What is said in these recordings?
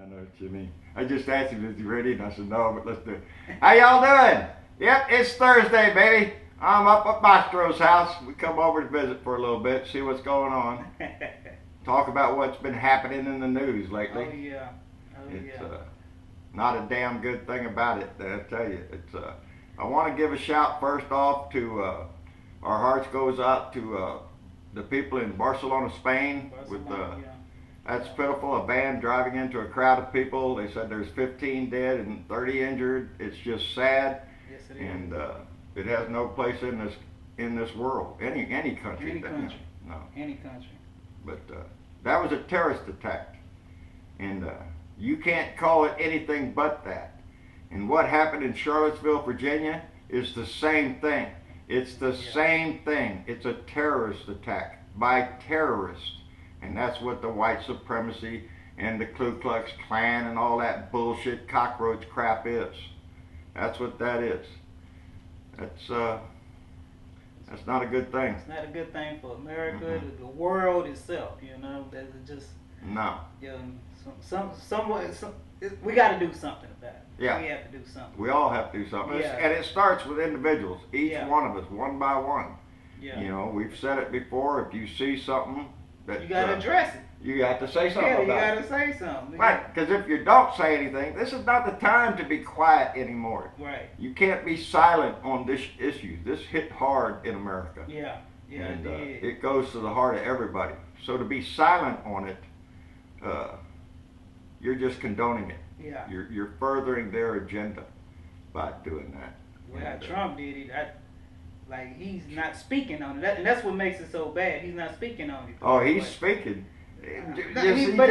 know what you mean. I just asked him, is he ready? And I said, no, but let's do it. How y'all doing? Yep, it's Thursday, baby. I'm up at Mastro's house. We come over to visit for a little bit, see what's going on. Talk about what's been happening in the news lately. Oh, yeah. It's not a damn good thing about it, I tell you. It's I want to give a shout first off to, our hearts goes out to the people in Barcelona, Spain. That's pitiful. A van driving into a crowd of people. They said there's 15 dead and 30 injured. It's just sad. Yes, it is. And it has no place in this world, any country. Any country. No. Any country. But that was a terrorist attack, and you can't call it anything but that. And what happened in Charlottesville, Virginia, is the same thing. It's the same thing. It's a terrorist attack by terrorists. And that's what the white supremacy and the Ku Klux Klan and all that bullshit cockroach crap is. That's what that is. That's not a good thing. It's not a good thing for America, the world itself. You know, that's just no. You know, we got to do something about it. Yeah. We have to do something. We all have to do something. Yeah. And it starts with individuals, each one of us, one by one. Yeah. You know, we've said it before. If you see something that you got to address it. You have to say something about it. Yeah, you got to say something. Right, because if you don't say anything, this is not the time to be quiet anymore. Right. You can't be silent on this issue. This hit hard in America. Yeah. Yeah. And it goes to the heart of everybody. So to be silent on it, you're just condoning it. Yeah. You're furthering their agenda by doing that. Well, how Trump did it, like he's not speaking on it, and that's what makes it so bad. He's not speaking on it. Oh, he's speaking. He's not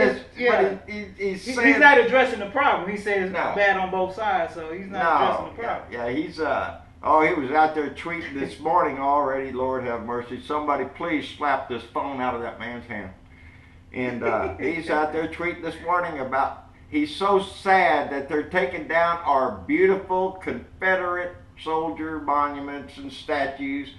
addressing the problem. He says it's bad on both sides, so he's not addressing the problem. Yeah, he's he was out there tweeting this morning already. Lord have mercy. Somebody please slap this phone out of that man's hand. And he's out there tweeting this morning about he's so sad that they're taking down our beautiful Confederate soldier monuments and statues.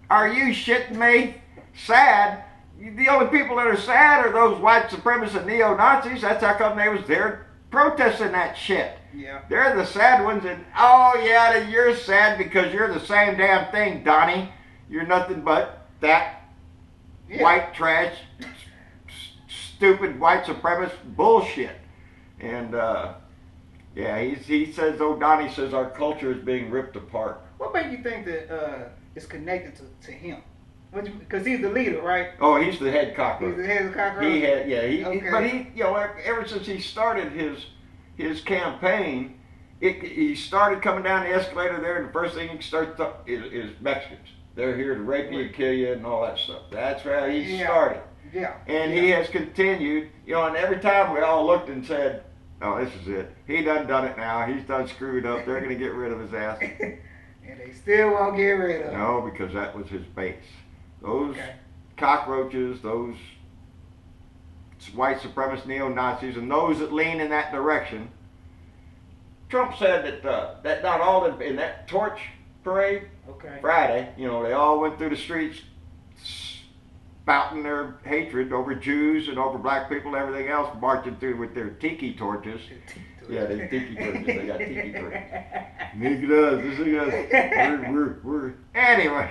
Are you shitting me? Sad? The only people that are sad are those white supremacist neo-Nazis. That's how come they was there protesting that shit. Yeah. They're the sad ones, and oh yeah, you're sad because you're the same damn thing, Donnie. You're nothing but that white trash, stupid white supremacist bullshit. And he says, Donnie says our culture is being ripped apart. What made you think that it's connected to him? Because he's the leader, right? Oh, he's the head cockroach. He's the head cockroach? But ever since he started his campaign, he started coming down the escalator there, and the first thing he starts is Mexicans. They're here to rape you, kill you, and all that stuff. That's how he started. Yeah. And he has continued, and every time we all looked and said, oh, this is it. He done it now. He's done screwed up. They're going to get rid of his ass. And they still won't get rid of him. No, because that was his base. Those cockroaches, those white supremacist neo-Nazis, and those that lean in that direction. Trump said that not all in that torch parade Friday, they all went through the streets spouting their hatred over Jews and over black people and everything else, marching through with their tiki torches. Yeah, they tiki torches. They got tiki torches. Look at us. Look at us. We're anyway.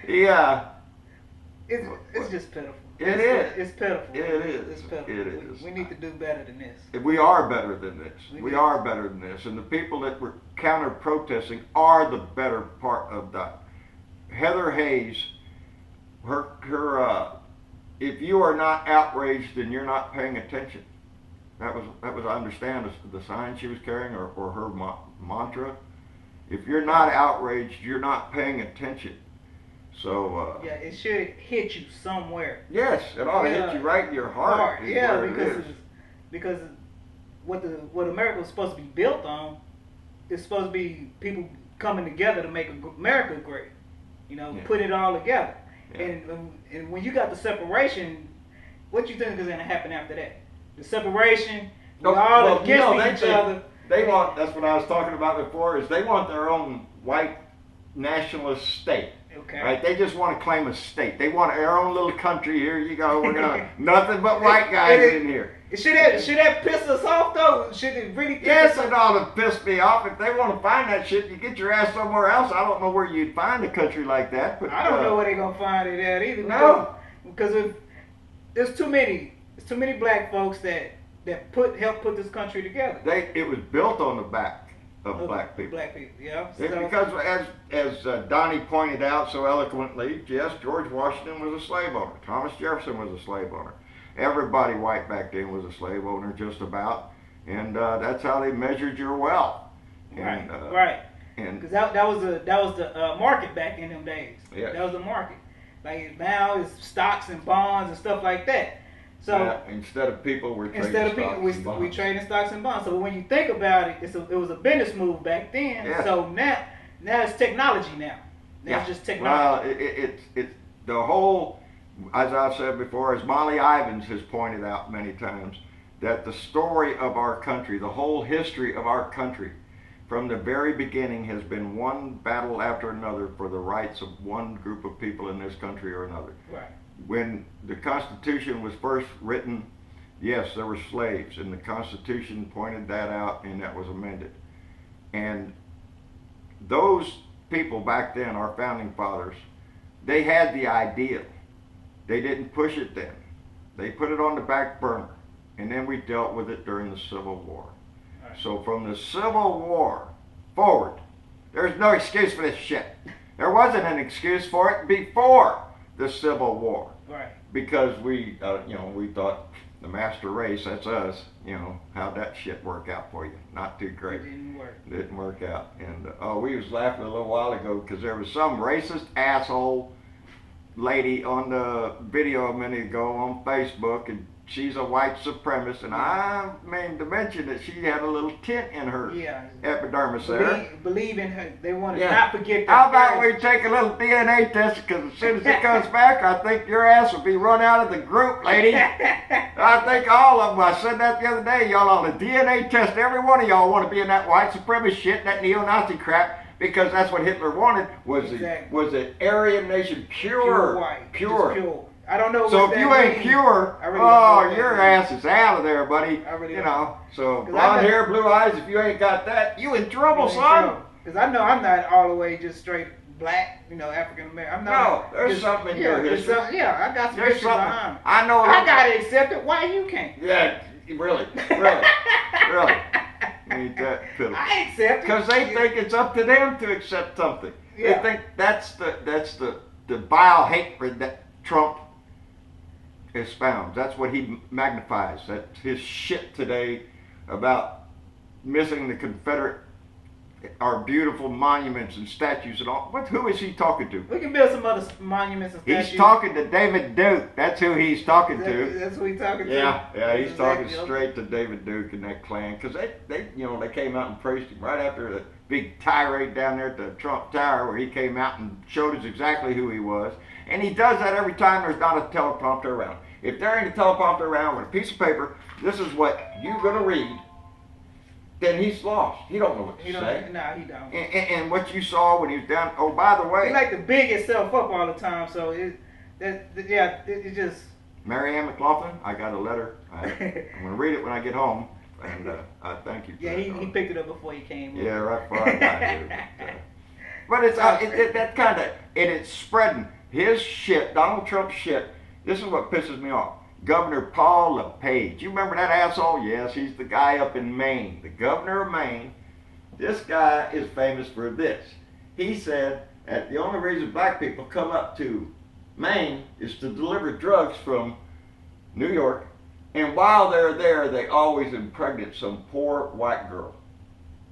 Yeah. It's just pitiful. It's pitiful. It is. It's pitiful. It is. We need to do better than this. We are better than this. We are better than this. And the people that were counter-protesting are the better part of that. Heather Hayes, if you are not outraged, then you're not paying attention. That was I understand the sign she was carrying or her mantra. If you're not outraged, you're not paying attention. So it should hit you somewhere. Yes, it ought to hit you right in your heart. Yeah, because what America was supposed to be built on is supposed to be people coming together to make America great. Put it all together. Yeah. And when you got the separation, what you think is going to happen after that? The separation, against each other. They want. That's what I was talking about before. Is they want their own white nationalist state. Okay. Right? They just want to claim a state. They want their own little country. Here you go. We're gonna nothing but white guys in here. Should that piss us off though? Should it really piss Yes, us it off? ought to piss me off. If they want to find that shit, you get your ass somewhere else. I don't know where you'd find a country like that. But I don't know where they're gonna find it at either. No. Because if there's too many black folks that help put this country together. It was built on the back of black people. Black people, yeah. Because as Donnie pointed out so eloquently, yes, George Washington was a slave owner. Thomas Jefferson was a slave owner. Everybody white back then was a slave owner, just about, and that's how they measured your wealth. And, right. And because that was the market back in them days. Yeah. That was the market. Like now it's stocks and bonds and stuff like that. So instead of people, we're trading we trading stocks and bonds. So when you think about it, it was a business move back then. Yeah. So now it's technology now. Now it's just technology. Well, it's the whole. As I've said before, as Molly Ivins has pointed out many times, that the story of our country, the whole history of our country, from the very beginning has been one battle after another for the rights of one group of people in this country or another. Right. When the Constitution was first written, yes, there were slaves, and the Constitution pointed that out, and that was amended. And those people back then, our founding fathers, they had the ideal. They didn't push it then. They put it on the back burner. And then we dealt with it during the Civil War. Right. So from the Civil War forward, there's no excuse for this shit. There wasn't an excuse for it before the Civil War. Right. Because we thought the master race, that's us, how'd that shit work out for you? Not too great. It didn't work out. And we was laughing a little while ago because there was some racist asshole lady on the video a minute ago on Facebook, and she's a white supremacist, and I mean to mention that she had a little tint in her epidermis there. Believe in her. They want to not forget that. How about we take a little DNA test, because as soon as it comes back, I think your ass will be run out of the group, lady. I think all of them. I said that the other day. Y'all on the DNA test, every one of y'all want to be in that white supremacist shit, that neo-Nazi crap. Because that's what Hitler wanted, was the Aryan nation pure white, pure. I don't know. So if you ain't pure, your ass is out of there, buddy. So blonde hair, blue eyes. If you ain't got that, you in trouble, son. Because I know I'm not all the way just straight black, African American. I'm not. No, there's something in your history. I got some history behind. I know. I gotta accept it. Why you can't? Yeah, really. Ain't that pitiful? I accept it. Because they think it's up to them to accept something. Yeah. They think that's the vile hatred that Trump expounds. That's what he magnifies. That's his shit today about missing the Confederate, our beautiful monuments and statues and all. Who is he talking to? We can build some other monuments and statues. He's talking to David Duke. That's who he's talking to. That's who he's talking to. Yeah, he's talking straight to David Duke and that clan, because they came out and praised him right after the big tirade down there at the Trump Tower, where he came out and showed us exactly who he was. And he does that every time there's not a teleprompter around. If there ain't a teleprompter around with a piece of paper, this is what you're gonna read. Then he's lost. He don't know what to say. No, he don't. And what you saw when he was down. Oh, by the way, he like to big himself up all the time. So it just. Mary Ann McLaughlin, I got a letter. I'm gonna read it when I get home, and I thank you. Yeah, he picked it up before he came. Yeah, right before I got here. But it's that kind of, and it's spreading his shit, Donald Trump's shit. This is what pisses me off. Governor Paul LePage. You remember that asshole? Yes, he's the guy up in Maine, the governor of Maine. This guy is famous for this. He said that the only reason black people come up to Maine is to deliver drugs from New York, and while they're there, they always impregnate some poor white girl.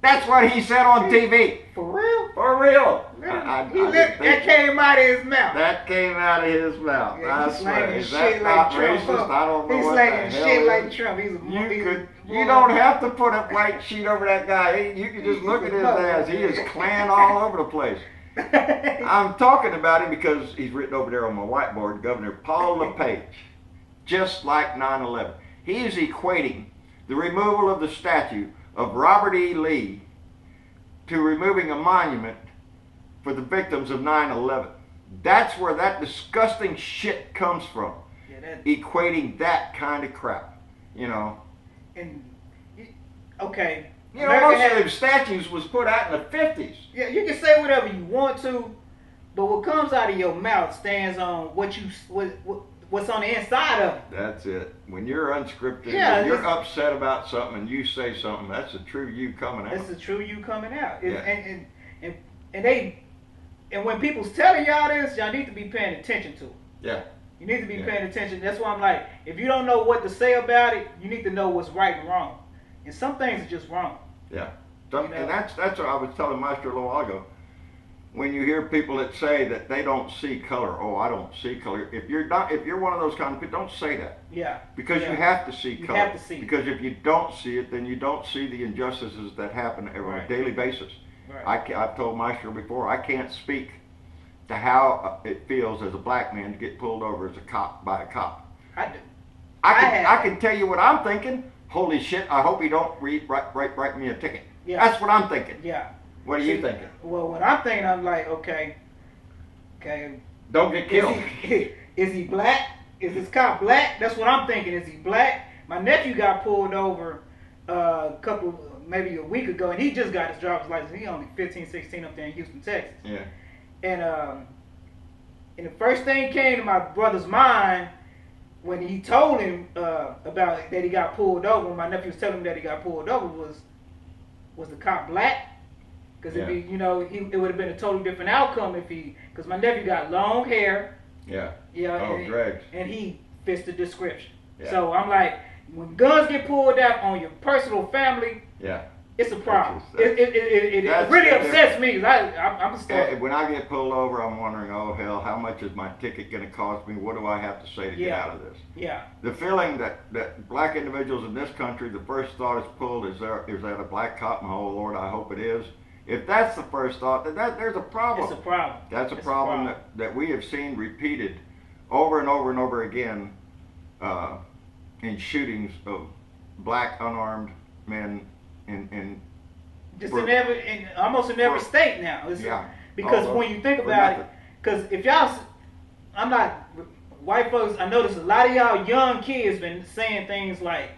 That's what he said on TV. For real? For real. Really? That came out of his mouth. That came out of his mouth. Yeah, I swear. Is that not racist? I don't know he's what the hell. He's shit like Trump. You don't have to put a white sheet over that guy. You can just look at his ass. He is Klan all over the place. I'm talking about him because he's written over there on my whiteboard, Governor Paul LePage. Just like 9/11. He is equating the removal of the statue of Robert E. Lee to removing a monument for the victims of 9/11. That's where that disgusting shit comes from. Equating that kind of crap. You know. And okay. You know, most of them statues was put out in the 50s. Yeah, you can say whatever you want to, but what comes out of your mouth stands on what's on the inside of it. That's it. When you're unscripted, yeah, when you're upset about something and you say something, that's the true you coming out. That's the true you coming out. Yeah. And when people's telling y'all this, y'all need to be paying attention to it. Yeah. You need to be paying attention. That's why I'm like, if you don't know what to say about it, you need to know what's right and wrong. And some things are just wrong. Yeah. And that's what I was telling Maestro a little while ago. When you hear people that say that they don't see color, oh, I don't see color. If you're one of those kind of people, don't say that. Yeah. Because you have to see color. You have to see it. Because if you don't see it, then you don't see the injustices that happen on a daily basis. Right. I've told Maestro before, I can't speak to how it feels as a black man to get pulled over as a cop by a cop. I do. I can tell you what I'm thinking. Holy shit! I hope he don't write me a ticket. Yeah. That's what I'm thinking. Yeah. What are you thinking? Well, when I'm thinking, I'm like, okay. Don't get killed. Is he black? Is this cop black? That's what I'm thinking. Is he black? My nephew got pulled over maybe a week ago, and he just got his driver's license. He only 15, 16 up there in Houston, Texas. Yeah. And the first thing came to my brother's mind when he told him about that he got pulled over. When my nephew was telling him that he got pulled over, was the cop black? Because it would have been a totally different outcome because my nephew got long hair. Yeah. Yeah. Dreads. And he fits the description. Yeah. So I'm like, when guns get pulled out on your personal family, yeah, it's a problem. It really upsets me because I'm stuck. When I get pulled over, I'm wondering, oh hell, how much is my ticket going to cost me? What do I have to say to get out of this? Yeah. The feeling that black individuals in this country, the first thought is pulled, is that a black cop? And oh Lord, I hope it is. If that's the first thought, then there's a problem. It's a problem. That's a problem that we have seen repeated over and over and over again in shootings of black unarmed men in almost in every state now. Because when you think about it, because if y'all, I'm not white folks. I notice a lot of y'all young kids been saying things like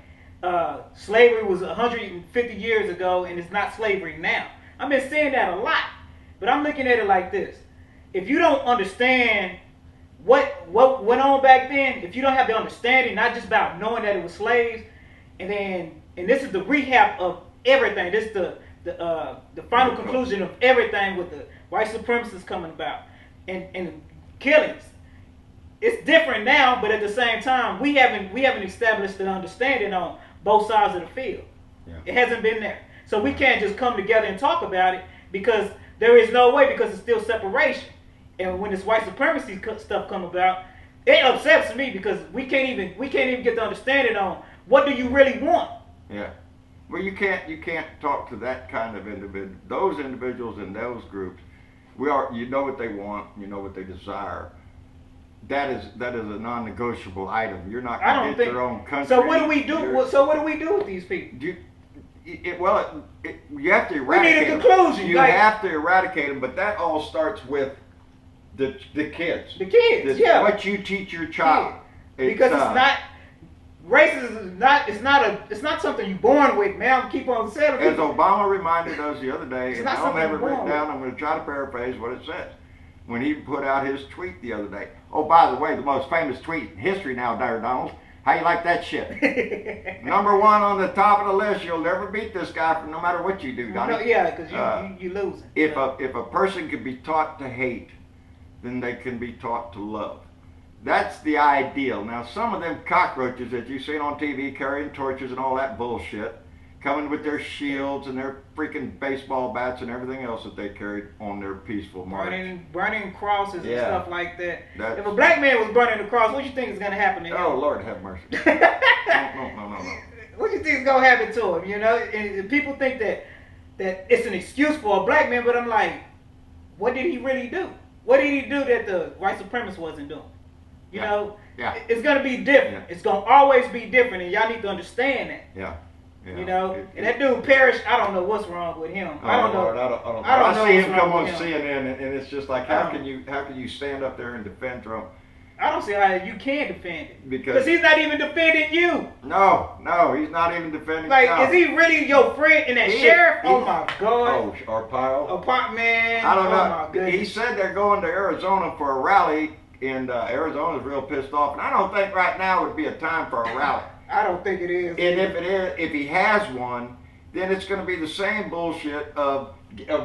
slavery was 150 years ago and it's not slavery now. I've been saying that a lot, but I'm looking at it like this: if you don't understand what went on back then, if you don't have the understanding, not just about knowing that it was slaves, and this is the rehab of everything. This is the final conclusion of everything with the white supremacists coming about and killings. It's different now, but at the same time, we haven't established an understanding on both sides of the field. Yeah. It hasn't been there. So we can't just come together and talk about it because there is no way, because it's still separation. And when this white supremacy stuff come about, it upsets me because we can't even get the understanding on what do you really want. Yeah. Well, you can't talk to that kind of individual. Those individuals in those groups, you know what they want, you know what they desire. That is a non-negotiable item. You're not going to get your own country. So what do we do? So what do we do with these people? You have to eradicate them. We need a conclusion. You have to eradicate them, but that all starts with the kids. The kids, yeah. What you teach your child. Because it's not. Racism is not. It's not something you're born with, man. Keep on saying it. As Obama reminded us the other day, and I don't have it written down. I'm going to try to paraphrase what it says when he put out his tweet the other day. Oh, by the way, the most famous tweet in history now, Donald. How you like that shit? Number one on the top of the list. You'll never beat this guy no matter what you do, Donnie. No, yeah, because you losing. If a person can be taught to hate, then they can be taught to love. That's the ideal. Now, some of them cockroaches that you've seen on TV carrying torches and all that bullshit, coming with their shields and their freaking baseball bats and everything else that they carried on their peaceful march. Burning crosses and stuff like that. If a black man was burning the cross, what do you think is going to happen to him? Oh, Lord have mercy. No. What do you think is going to happen to him? You know, and people think that it's an excuse for a black man, but I'm like, what did he really do? What did he do that the white supremacist wasn't doing? You know, it's going to be different. Yeah. It's going to always be different, and y'all need to understand that. Yeah. You know, and that dude Parrish, I don't know what's wrong with him. I don't know. I see him come on CNN, and it's just like, how can you stand up there and defend Trump? I don't see how you can defend it. Because he's not even defending you. No, he's not even defending. Like, no. is he really your friend and that sheriff? Oh my God. Oh, Arpaio? Man. I don't know. My goodness. He said they're going to Arizona for a rally, and Arizona's real pissed off. And I don't think right now would be a time for a rally. I don't think it is. And if it is, if he has one, then it's going to be the same bullshit of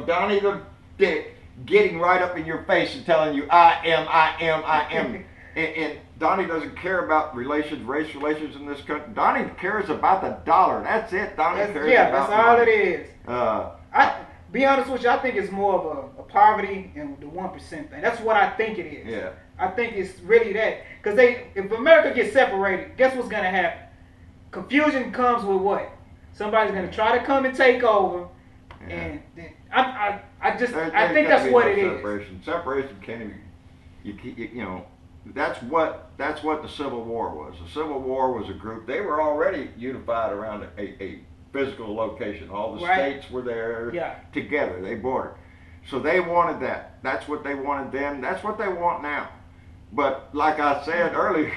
Donnie the Dick getting right up in your face and telling you, I am. And Donnie doesn't care about race relations in this country. Donnie cares about the dollar. That's it. Donnie cares about that's all money. it is. I be honest with you, I think it's more of a poverty and the 1% thing. That's what I think it is. Yeah. I think it's really that. Because if America gets separated, guess what's going to happen? Confusion comes with what? Somebody's going to try to come and take over. Yeah. And then I think that's what it is. Separation can't even, you know, that's what the Civil War was. The Civil War was a group. They were already unified around a physical location. All the states were there together. They bordered. So they wanted that. That's what they wanted then. That's what they want now. But like I said earlier,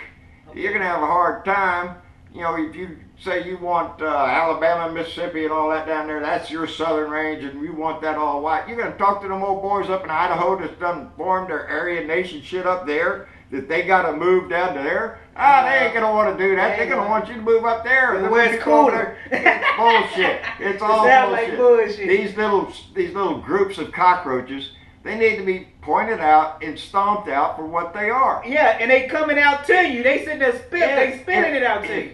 you're going to have a hard time. You know, if you say you want Alabama, Mississippi, and all that down there, that's your southern range, and you want that all white, you're going to talk to them old boys up in Idaho that's done formed their Aryan nation shit up there, that they got to move down to there. They ain't going to want to do that. They're going to want you to move up there. And where it's cooler. It's bullshit. It's all bullshit. Like bullshit. These little groups of cockroaches, they need to be pointed out and stomped out for what they are. Yeah, and they coming out to you. They sitting there they spinning it out to you.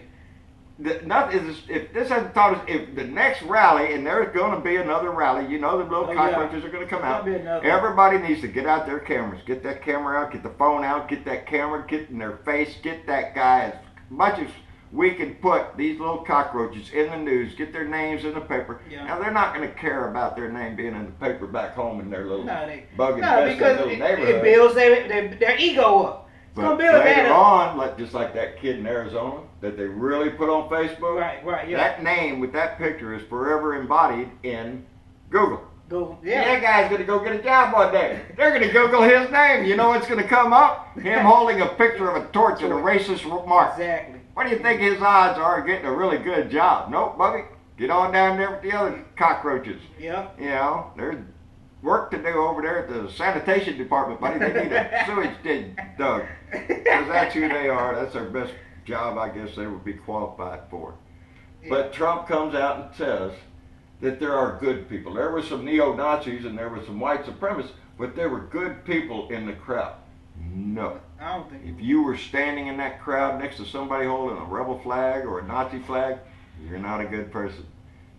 If this hasn't taught us, if the next rally, and there's going to be another rally, you know the little cockroaches are going to come out. Everybody needs to get out their cameras. Get that camera out, get the phone out, get that camera, get in their face, get that guy as much as we can put these little cockroaches in the news, get their names in the paper. Yeah. Now, they're not going to care about their name being in the paper back home in their little bug-infested little neighborhood. It builds their ego up. But later on, just like that kid in Arizona that they really put on Facebook, that name with that picture is forever embodied in Google. That guy's going to go get a job one day. They're going to Google his name. You know what's going to come up? Him holding a picture of a torch and a racist remark. Exactly. What do you think his odds are of getting a really good job? Nope, Bubby. Get on down there with the other cockroaches. Yeah. You know, there's work to do over there at the sanitation department, buddy. They need a sewage dug. Because that's who they are. That's their best job, I guess they would be qualified for. Yeah. But Trump comes out and says that there are good people. There were some neo-Nazis and there were some white supremacists, but there were good people in the crowd. No. I don't think if you were standing in that crowd next to somebody holding a rebel flag or a Nazi flag, you're not a good person.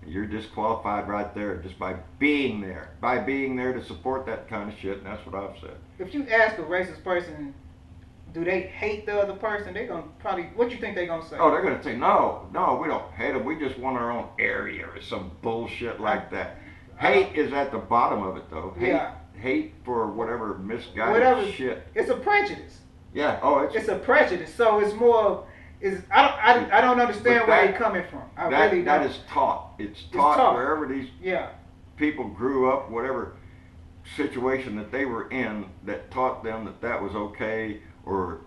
You're disqualified right there just by being there. By being there to support that kind of shit, and that's what I've said. If you ask a racist person, do they hate the other person, they're going to probably, what you think they're going to say? Oh, they're going to say, no, we don't hate them. We just want our own area or some bullshit like that. Hate is at the bottom of it, though. Hate for whatever misguided shit. It's a prejudice. Yeah. It's a prejudice. So it's more. I don't understand where they're coming from. I really don't. That is taught. It's taught wherever these people grew up, whatever situation that they were in, that taught them that was okay, or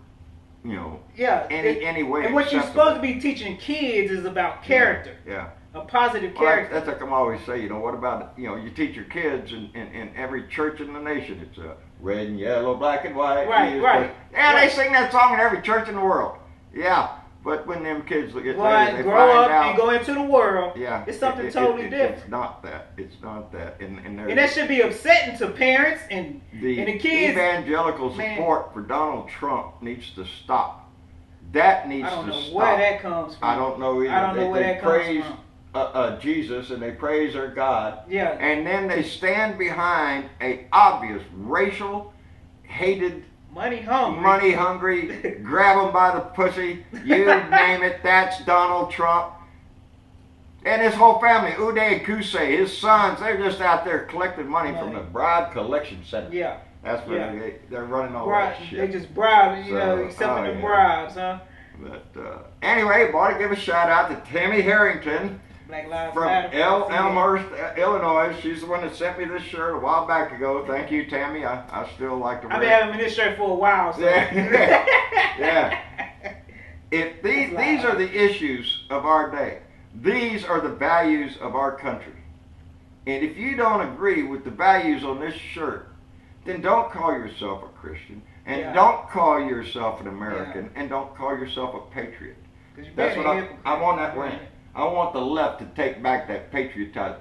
you know, any way. And what you're supposed to be teaching kids is about character. Yeah. A positive character. That's like I'm always say, you know, what about, you know, you teach your kids in every church in the nation, it's red and yellow, black and white. Right. They sing that song in every church in the world. Yeah, but when them kids get later, they grow find up out, and go into the world, it's something totally different. It's not that. It's not that. And that should be upsetting to parents and the kids. Evangelical support for Donald Trump needs to stop. That needs to stop. I don't know where that comes from. I don't know either. I don't know where that comes from. Jesus, and they praise their God. Yeah. And then they stand behind a obvious racial, hated, money hungry, grab them by the pussy, you name it, that's Donald Trump. And his whole family, Uday Kuse, his sons, they're just out there collecting money from the Bribe Collection Center. Yeah. That's where they're running all that shit. They just bribe, accepting the bribes, huh? But anyway, boy, to give a shout out to Tammy Harrington. Black Lives From Matter. Elmhurst, Illinois. She's the one that sent me this shirt a while back ago. Thank you, Tammy. I still like to wear I've been having this shirt for a while. So. Yeah. If these are the issues of our day, these are the values of our country. And if you don't agree with the values on this shirt, then don't call yourself a Christian, and don't call yourself an American, and don't call yourself a patriot. That's what I'm on that rant. I want the left to take back that patriotism.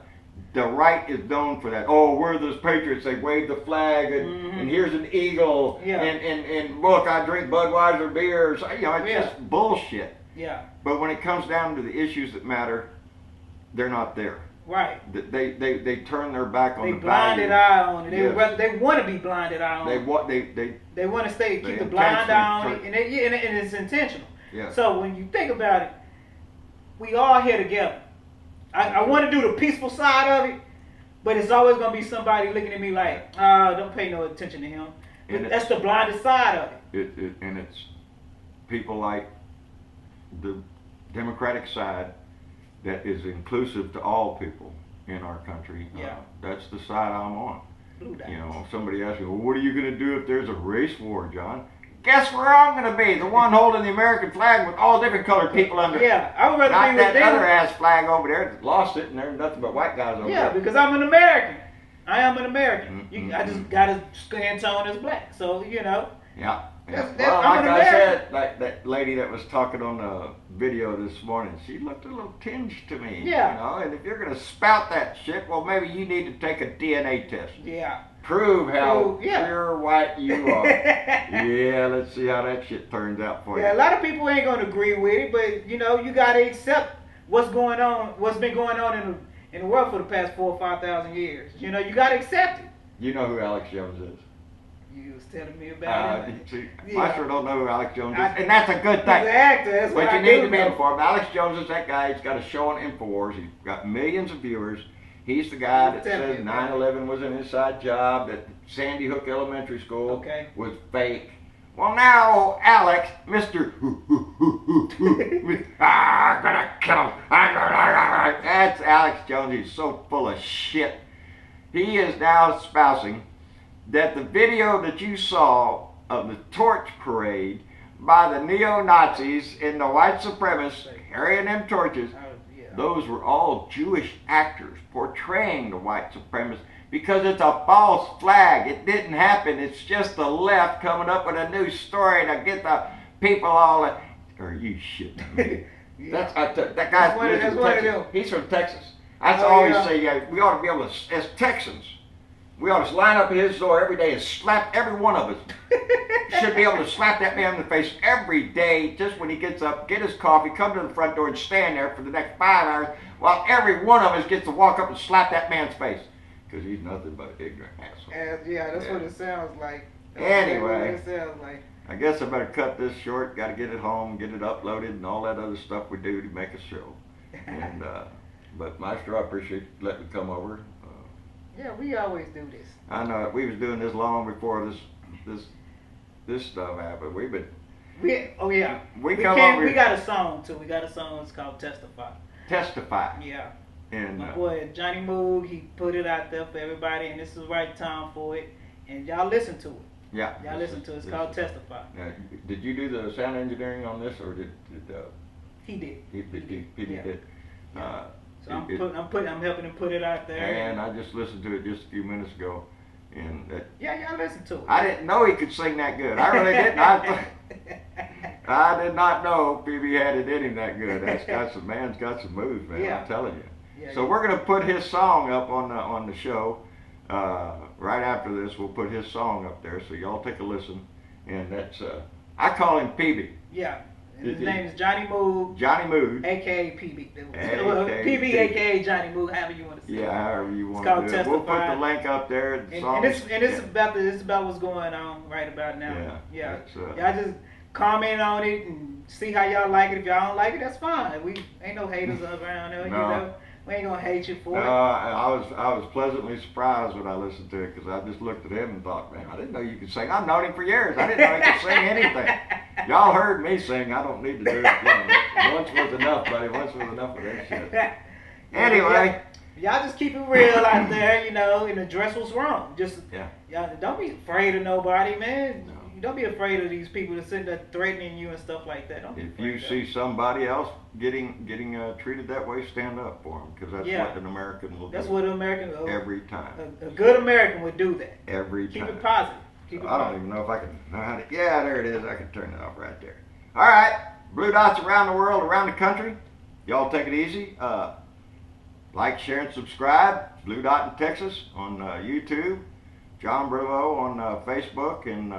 The right is known for that. Oh, we're those patriots. They wave the flag, and here's an eagle, and look, I drink Budweiser beers. You know, it's just bullshit. Yeah. But when it comes down to the issues that matter, they're not there. Right. They turn their back on the values. They blinded eye on it. They want to be blinded eye on it. They want to keep the blind eye on it, and it's intentional. Yeah. So when you think about it, we all here together. I want to do the peaceful side of it, but it's always going to be somebody looking at me like, don't pay no attention to him. That's the blinded side of it. And it's people like the Democratic side that is inclusive to all people in our country. That's the side I'm on. You know, somebody asks me, well, what are you going to do if there's a race war, John? Guess where I'm going to be? The one holding the American flag with all different colored people under it. Yeah, I would rather not be that with other ass flag over there that lost it and there's nothing but white guys over there. Yeah, because I'm an American. I am an American. I just got a skin tone as black. So, you know. Yeah. Well, like I said, like that lady that was talking on the video this morning, she looked a little tinged to me. Yeah. You know, and if you're going to spout that shit, well, maybe you need to take a DNA test. Yeah. Prove how pure white you are. Yeah, let's see how that shit turns out for you. Yeah, a lot of people ain't going to agree with it, but, you know, you got to accept what's going on, what's been going on in the world for the past 4,000 or 5,000 years. You know, you got to accept it. You know who Alex Jones is? You was telling me about it. See, I sure don't know who Alex Jones is, and that's a good thing. He's an actor, that's what I do. But you need to be informed. Alex Jones is that guy. He's got a show on InfoWars. He's got millions of viewers. He's the guy that says 9/11 was an inside job, that Sandy Hook Elementary School was fake. Well, now Alex, Mr. I'm gonna kill him. That's Alex Jones. He's so full of shit. He is now espousing that the video that you saw of the torch parade by the neo-Nazis and the white supremacists carrying them torches, those were all Jewish actors portraying the white supremacists because it's a false flag. It didn't happen. It's just the left coming up with a new story to get the people all... Are you shitting me? That guy's from Texas. He's from Texas. I always say, we ought to be able to, as Texans, we ought to line up at his door every day and slap every one of us. Should be able to slap that man in the face every day just when he gets up, get his coffee, come to the front door and stand there for the next 5 hours while every one of us gets to walk up and slap that man's face. Because he's nothing but an ignorant asshole. Yeah, that's what it sounds like. Anyway, what it sounds like. I guess I better cut this short. Got to get it home, get it uploaded, and all that other stuff we do to make a show. And but Maestro, I appreciate you letting me come over. Yeah, we always do this. I know it. We was doing this long before this stuff happened. We got a song too. We got a song. It's called Testify. Testify. Yeah. And my boy Johnny Moog, he put it out there for everybody, and this is the right time for it. And y'all listen to it. Yeah. Y'all listen to it. It's called Testify. Did you do the sound engineering on this, or did he did? He did. Yeah. So I'm helping him put it out there. And I just listened to it just a few minutes ago, and I listened to it. I didn't know he could sing that good. I really didn't. I did not know PB had it in him that good. Man's got some moves, man. Yeah. I'm telling you. Yeah, so we're gonna put his song up on the show. Right after this, we'll put his song up there, so y'all take a listen. And that's I call him PB. Yeah. His name is Johnny Moog. Johnny Moog. A.K.A. PB. PB, A.K.A. Johnny Moog, however you want to say it. Yeah, however you want to do it. Testify. We'll put the link up there. It's about what's going on right about now. Yeah. Y'all just comment on it and see how y'all like it. If y'all don't like it, that's fine. We ain't no haters around there. No. You know? We ain't gonna hate you for it. I was pleasantly surprised when I listened to it, because I just looked at him and thought, man, I didn't know you could sing. I've known him for years. I didn't know he could sing anything. Y'all heard me sing. I don't need to do it again. Once was enough, buddy. Once was enough of that shit. Anyway. Y'all just keep it real out there, you know, and address what's wrong. Just y'all don't be afraid of nobody, man. No. Don't be afraid of these people that sit there threatening you and stuff like that. Don't be If afraid you of see somebody else getting treated that way, stand up for them, because that's what an American will do. That's what an American every time. A good American would do that. Every time. Keep it positive. Keep it I don't even know if I can know how to. Yeah, there it is. I can turn it off right there. All right, Blue Dots around the world, around the country. Y'all take it easy. Like, share, and subscribe. Blue Dot in Texas on YouTube. John Brevo on Facebook, and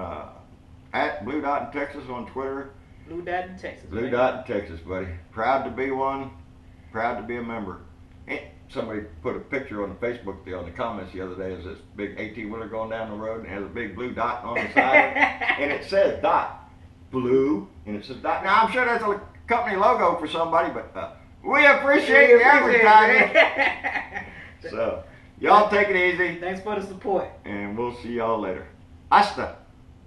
at Blue Dot in Texas on Twitter. Blue Dot in Texas. Blue Dot in Texas, buddy. Proud to be one. Proud to be a member. And somebody put a picture on Facebook on the comments the other day. Is this big 18-wheeler going down the road and has a big blue dot on the side, and it says dot blue, and it says dot. Now I'm sure that's a company logo for somebody, but we appreciate the advertising. So y'all take it easy. Thanks for the support. And we'll see y'all later. Hasta.